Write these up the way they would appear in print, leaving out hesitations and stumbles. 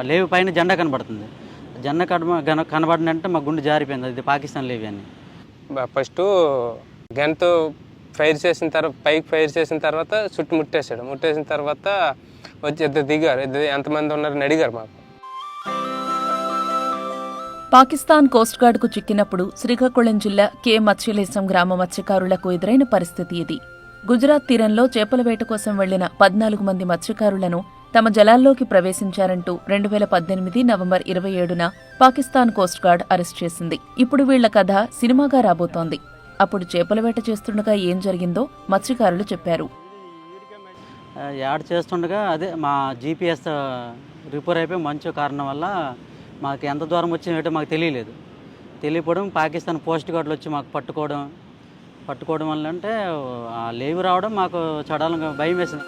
లేవి పైన జెండా కనబడుతుంది. జెండా కనబడినంటే మా గుండె జారిపోయింది. అది పాకిస్తాన్ లేవి అని. ఫస్ట్ గన్తో ఫైర్ చేసిన తర్వాత పైకి ఫైర్ చేసిన తర్వాత చుట్టుముట్టేశాడు. ముట్టేసిన తర్వాత వచ్చి ఇద్దరు దిగారు. ఎంతమంది ఉన్నారని అడిగారు మాకు. పాకిస్తాన్ కోస్ట్ గార్డుకు చిక్కినప్పుడు శ్రీకాకుళం జిల్లా కె మత్స్యలేశం గ్రామ మత్స్యకారులకు ఎదురైన పరిస్థితి ఇది. గుజరాత్ తీరంలో చేపల వేట కోసం వెళ్లిన 14 మంది మత్స్యకారులను తమ జలాల్లోకి ప్రవేశించారంటూ 2018 నవంబర్ 27న పాకిస్తాన్ కోస్ట్ గార్డ్ అరెస్ట్ చేసింది. ఇప్పుడు వీళ్ల కథ సినిమాగా రాబోతోంది. అప్పుడు చేపల వేట చేస్తుండగా ఏం జరిగిందో మత్స్యకారులు చెప్పారు. యాడ్ చేస్తుండగా అదే మా జీపీఎస్ రిపేర్ అయిపోయి మంచు కారణం వల్ల మాకు ఎంత దూరం వచ్చిందో మాకు తెలియలేదు. తెలియకపోవడం పాకిస్తాన్ పోస్ట్ గార్డులు వచ్చి మాకు పట్టుకోవడం వల్ల అంటే లేవి రావడం మాకు చడాలంగా భయం వేసింది.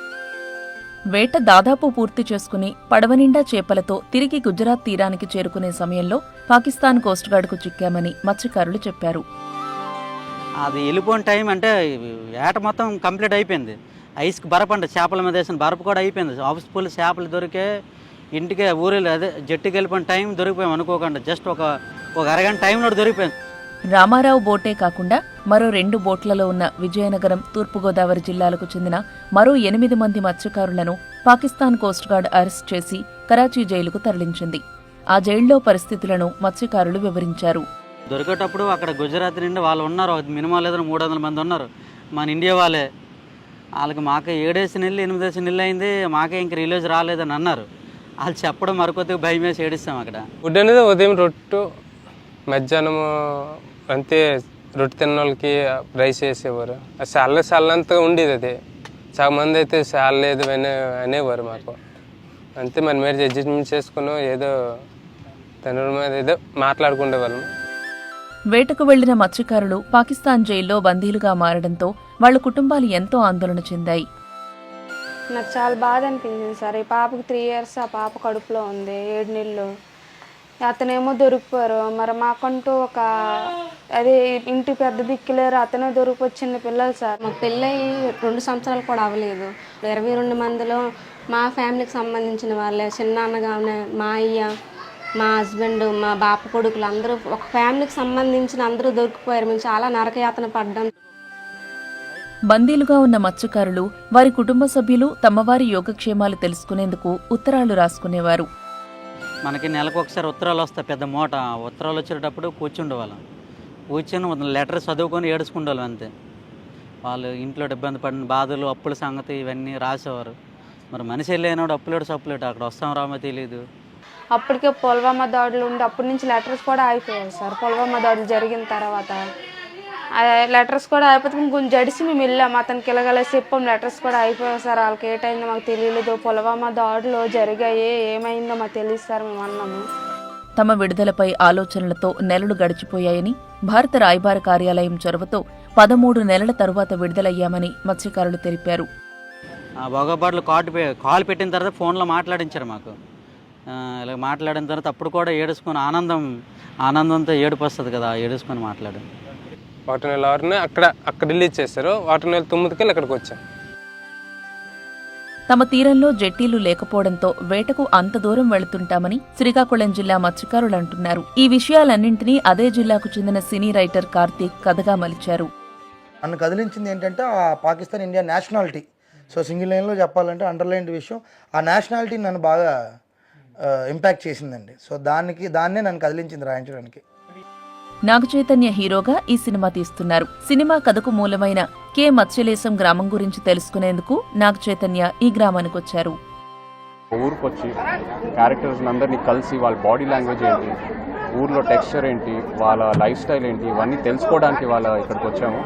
వేట దాదాపు పూర్తి చేసుకుని పడవ నిండా చేపలతో తిరిగి గుజరాత్ తీరానికి చేరుకునే సమయంలో పాకిస్తాన్ కోస్ట్ గార్డుకు చిక్కామని మత్స్యకారులు చెప్పారు. అది వెళ్ళిపోయిన టైం అంటే వేట మొత్తం కంప్లీట్ అయిపోయింది. ఐస్కి బరఫ్ అంటే చేపల మీద వేసిన బరఫ్ కూడా అయిపోయింది. హౌస్ ఫుల్ చేపలు దొరికే ఇంటికి ఊరిలో అదే జట్టుకి వెళ్ళిపోయిన టైం దొరికిపోయాం అనుకోకుండా. జస్ట్ ఒక అరగంట టైంలో దొరికిపోయింది. రామారావు బోటే కాకుండా మరో 2 బోట్లలో ఉన్న విజయనగరం, తూర్పుగోదావరి జిల్లాలకు చెందిన మరో 8 మంది మత్స్యకారులను పాకిస్తాన్ కోస్ట్ గార్డ్ అరెస్ట్ చేసి కరాచీ జైలుకు తరలించింది. ఆ జైల్లో పరిస్థితులను మత్స్యకారులు వివరించారు. దొరికేటప్పుడు అక్కడ గుజరాత్ నుండి వాళ్ళు ఉన్నారు. మినిమం లేదా 300 మంది ఉన్నారు. మన ఇండియా వాళ్ళే. వాళ్ళకి మాకే 7 నెలలు 8 నెలలు అయింది, మాకే ఇంక రిలీజ్ రాలేదని అన్నారు. వాళ్ళు చెప్పడం మరికొద్దిగా భయం వేసి ఏడిస్తాం. అక్కడ ఫుడ్ అనేది ఉదయం రొట్టు, మధ్యాహ్నం అంతే రొట్టె తిన్న వాళ్ళకి రైస్ వేసేవారు. చల్లంతా ఉండేది. అది చాలా మంది అయితే చాలలేదు అనేవారు మాకు. అంతే మన మీద అడ్జస్ట్మెంట్ చేసుకుని ఏదో తన మీద ఏదో మాట్లాడుకునేవాళ్ళం. వేటకు వెళ్లిన మత్స్యకారులు పాకిస్తాన్ జైల్లో బందీలుగా మారడంతో వాళ్ల కుటుంబాలు ఎంతో ఆందోళన చెందాయి. నాకు చాలా బాధ అనిపించింది సార్. ఈ పాపకి 3 years, ఆ పాప కడుపులో ఉంది 7 నెలలు. అతనేమో దొరికిపోయారు. మరి మాకంటూ ఒక అదే ఇంటి పెద్ద దిక్కులేరు, అతనే దొరికిపోయి చిన్న పిల్లలు సార్. మాకు పెళ్ళయి 2 సంవత్సరాలు కూడా అవ్వలేదు. 22 మందిలో మా ఫ్యామిలీకి సంబంధించిన వాళ్ళే. చిన్నాన్నగానే మా అయ్య, మా హస్బెండ్, మా బాప కొడుకులు అందరూ ఒక ఫ్యామిలీకి సంబంధించిన అందరూ దొరికిపోయారు. మేము చాలా నరకయాతన పడ్డాం. బందీలుగా ఉన్న మత్స్యకారులు వారి కుటుంబ సభ్యులు తమవారి యోగక్షేమాలు తెలుసుకునేందుకు ఉత్తరాలు రాసుకునేవారు. మనకి నెలకు ఒకసారి ఉత్తరాలు వస్తాయి, పెద్ద మూట. ఉత్తరాలు వచ్చేటప్పుడు కూర్చుండేవాళ్ళం. కూర్చొని లెటర్ చదువుకొని ఏడుచుకుండేవాళ్ళం అంతే. వాళ్ళు ఇంట్లో ఇబ్బంది పడిన బాధలు, అప్పుల సంగతి ఇవన్నీ రాసేవారు. మరి మనిషి లేనాడు అప్పులేడు సప్పులేడు, అక్కడ వస్తాం రామో తెలియదు. అప్పటికే పుల్వామా దాడులు ఉండి అప్పటి నుంచి లెటర్స్ కూడా అయిపోయాయి సార్. పుల్వామా దాడులు జరిగిన తర్వాత లెటర్స్ కూడా అయిపోతే కొంచెం జడిసి మేము వెళ్ళాం. అతనికి ఇలాగలా చెప్పాం, లెటర్స్ కూడా అయిపోయాయి సార్. వాళ్ళకి ఏటైందో మాకు తెలియలేదు, పుల్వామా దాడులు జరిగాయి, ఏమైందో మాకు తెలియదు సార్ మేము అన్నాము. తమ విడుదలపై ఆలోచనలతో నెలలు గడిచిపోయాయని, భారత రాయబార కార్యాలయం చొరవతో 13 నెలల తరువాత విడుదలయ్యామని మత్స్యకారులు తెలిపారు. భోగపాట్లు కాల్ పెట్టిన తర్వాత ఫోన్లో మాట్లాడించారు మాకు. ఇలా మాట్లాడిన తర్వాత అప్పుడు కూడా ఏడుచుకొని ఆనందంతో ఏడుపు వస్తుంది కదా, ఏడుచుకొని మాట్లాడాం. వాటర్ నెల 6న అక్కడ రిలీజ్ చేశారు. వాటర్ నెల 9కి ఇక్కడికి వచ్చాం. తమ తీరంలో జెట్టీలు లేకపోవడంతో వేటకు అంత దూరం వెళుతుంటామని శ్రీకాకుళం జిల్లా మత్స్యకారులు అంటున్నారు. ఈ విషయాలన్నింటినీ అదే జిల్లాకు చెందిన సినీ రైటర్ కార్తీక్ కథగా మలిచారు. నన్ను కదిలించింది ఏంటంటే ఆ Pakistan India nationality. So single లైన్లో చెప్పాలంటే అండర్లైన్డ్ విషయం ఆ నేషనాలిటీ నన్ను బాగా ఇంపాక్ట్ చేసిందండి. సో దాన్నే నన్ను కదిలించింది రాయించడానికి. నాగచైతన్య హీరోగా ఈ సినిమా తీస్తున్నారు. సినిమా కథకు మూలమైన కె మత్స్యలేశం గ్రామం గురించి తెలుసుకునేందుకు నాగచైతన్య ఈ గ్రామానికి వచ్చారు. ఊరుకొచ్చి క్యారెక్టర్స్ అందరినీ కలిసి వాళ్ళ బాడీ లాంగ్వేజ్ ఏంటి, ఊర్లో టెక్స్చర్ ఏంటి, వాళ్ళ లైఫ్ స్టైల్ ఏంటి, ఇవన్నీ తెలుసుకోవడానికి ఇక్కడికి వచ్చాము.